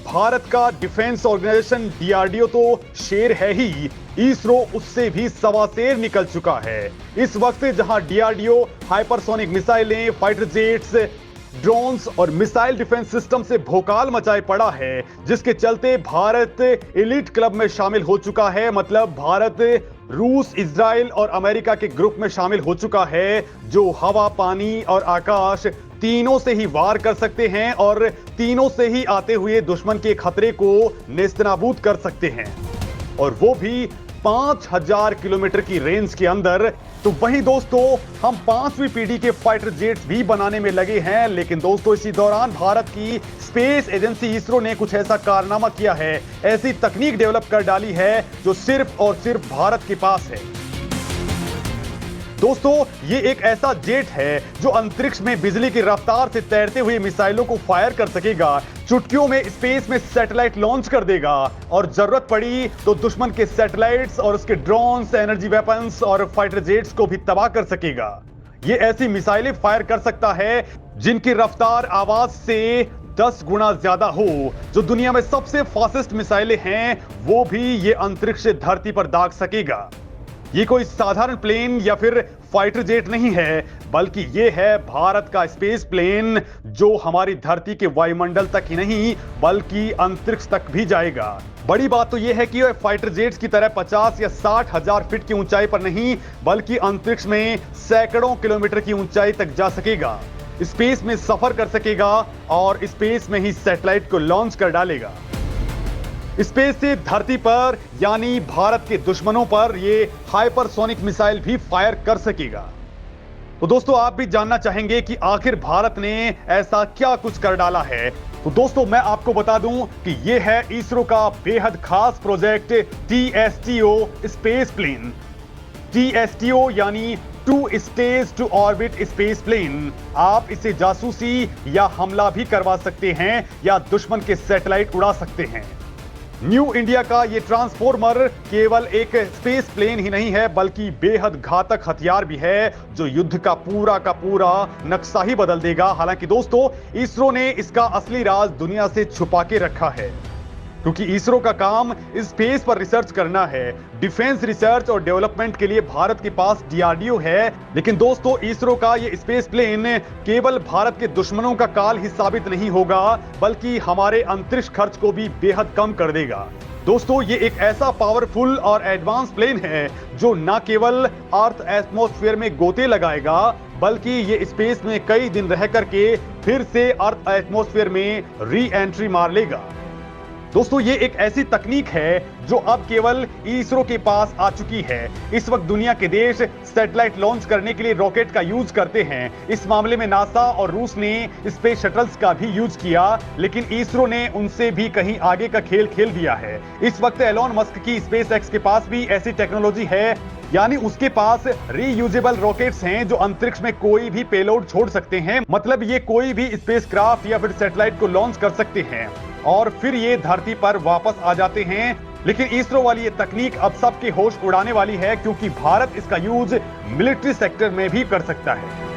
भारत का defence organisation DRDO तो शेर है ही, इसरो उससे भी सवा शेर निकल चुका है। इस वक्त जहां डीआरडीओ हाइपरसोनिक मिसाइलें, फाइटर जेट्स, ड्रोन्स और मिसाइल डिफेंस सिस्टम से भोकाल मचाए पड़ा है, जिसके चलते भारत एलिट क्लब में शामिल हो चुका है। मतलब भारत रूस, इजराइल और अमेरिका के ग्रुप में शामिल हो चुका है, जो हवा, पानी और आकाश तीनों से ही वार कर सकते हैं और तीनों से ही आते हुए दुश्मन के खतरे को नेस्तनाबूद कर सकते हैं, और वो भी 5000 किलोमीटर की रेंज के अंदर। तो वहीं दोस्तों, हम 5वीं पीढ़ी के फाइटर जेट्स भी बनाने में लगे हैं। लेकिन दोस्तों, इसी दौरान भारत की स्पेस एजेंसी इसरो ने कुछ ऐसा कारनामा किया है, ऐसी तकनीक डेवलप कर डाली है जो सिर्फ और सिर्फ भारत के पास है। दोस्तों, ये एक ऐसा जेट है जो अंतरिक्ष में बिजली की रफ्तार से तैरते हुए मिसाइलों को फायर कर सकेगा, चुटकियों में स्पेस में सैटेलाइट लॉन्च कर देगा और जरूरत पड़ी तो दुश्मन के सैटेलाइट्स और उसके ड्रोन्स, एनर्जी वेपन्स और फाइटर जेट्स को भी तबाह कर सकेगा। ये ऐसी मिसाइलें फायर कर सकता है जिनकी रफ्तार आवाज से 10 गुना ज्यादा हो। जो दुनिया में सबसे फास्टेस्ट मिसाइलें हैं, वो भी ये अंतरिक्ष से धरती पर दाग सकेगा। ये कोई साधारण प्लेन या फिर फाइटर जेट नहीं है, बल्कि ये है भारत का स्पेस प्लेन, जो हमारी धरती के वायुमंडल तक ही नहीं बल्कि अंतरिक्ष तक भी जाएगा। बड़ी बात तो यह है कि यह फाइटर जेट्स की तरह 50 या 60 हजार फीट की ऊंचाई पर नहीं, बल्कि अंतरिक्ष में सैकड़ों किलोमीटर की ऊंचाई तक जा सकेगा, स्पेस में सफर कर सकेगा और स्पेस में ही सैटेलाइट को लॉन्च कर डालेगा। स्पेस से धरती पर यानी भारत के दुश्मनों पर ये हाइपरसोनिक मिसाइल भी फायर कर सकेगा। तो दोस्तों, आप भी जानना चाहेंगे कि आखिर भारत ने ऐसा क्या कुछ कर डाला है। तो दोस्तों, मैं आपको बता दूं कि ये है इसरो का बेहद खास project TSTO space plane. TSTO यानी two stage to orbit space plane. आप इसे जासूसी या हमला भी करवा सकते हैं या दुश्मन के सैटेलाइट उड़ा सकते हैं। न्यू इंडिया का ये ट्रांसफॉर्मर केवल एक स्पेस प्लेन ही नहीं है, बल्कि बेहद घातक हथियार भी है, जो युद्ध का पूरा नक्शा ही बदल देगा। हालांकि दोस्तों, इसरो ने इसका असली राज दुनिया से छुपा के रखा है, क्योंकि इसरो का काम स्पेस पर रिसर्च करना है। डिफेंस रिसर्च और डेवलपमेंट के लिए भारत के पास डीआरडीओ है। लेकिन दोस्तों, इसरो का ये स्पेस प्लेन केवल भारत के दुश्मनों का काल ही साबित नहीं होगा, बल्कि हमारे अंतरिक्ष खर्च को भी बेहद कम कर देगा। दोस्तों, ये एक ऐसा पावरफुल और एडवांस प्लेन है जो न केवल अर्थ एटमॉस्फेयर में गोते लगाएगा, बल्कि ये स्पेस में कई दिन रह करके फिर से अर्थ एटमॉस्फेयर में री एंट्री मार लेगा। दोस्तों, ये एक ऐसी तकनीक है जो अब केवल इसरो के पास आ चुकी है। इस वक्त दुनिया के देश सैटेलाइट लॉन्च करने के लिए रॉकेट का यूज करते हैं। इस मामले में नासा और रूस ने स्पेस शटल्स का भी यूज किया, लेकिन इसरो ने उनसे भी कहीं आगे का खेल खेल दिया है। इस वक्त एलोन मस्क की स्पेसएक्स के पास भी ऐसी टेक्नोलॉजी है, यानी उसके पास रीयूजेबल रॉकेट्स हैं जो अंतरिक्ष में कोई भी पेलोड छोड़ सकते हैं। मतलब ये कोई भी स्पेसक्राफ्ट या फिर सैटेलाइट को लॉन्च कर सकते हैं और फिर ये धरती पर वापस आ जाते हैं। लेकिन इसरो वाली ये तकनीक अब सबके होश उड़ाने वाली है, क्योंकि भारत इसका यूज मिलिट्री सेक्टर में भी कर सकता है।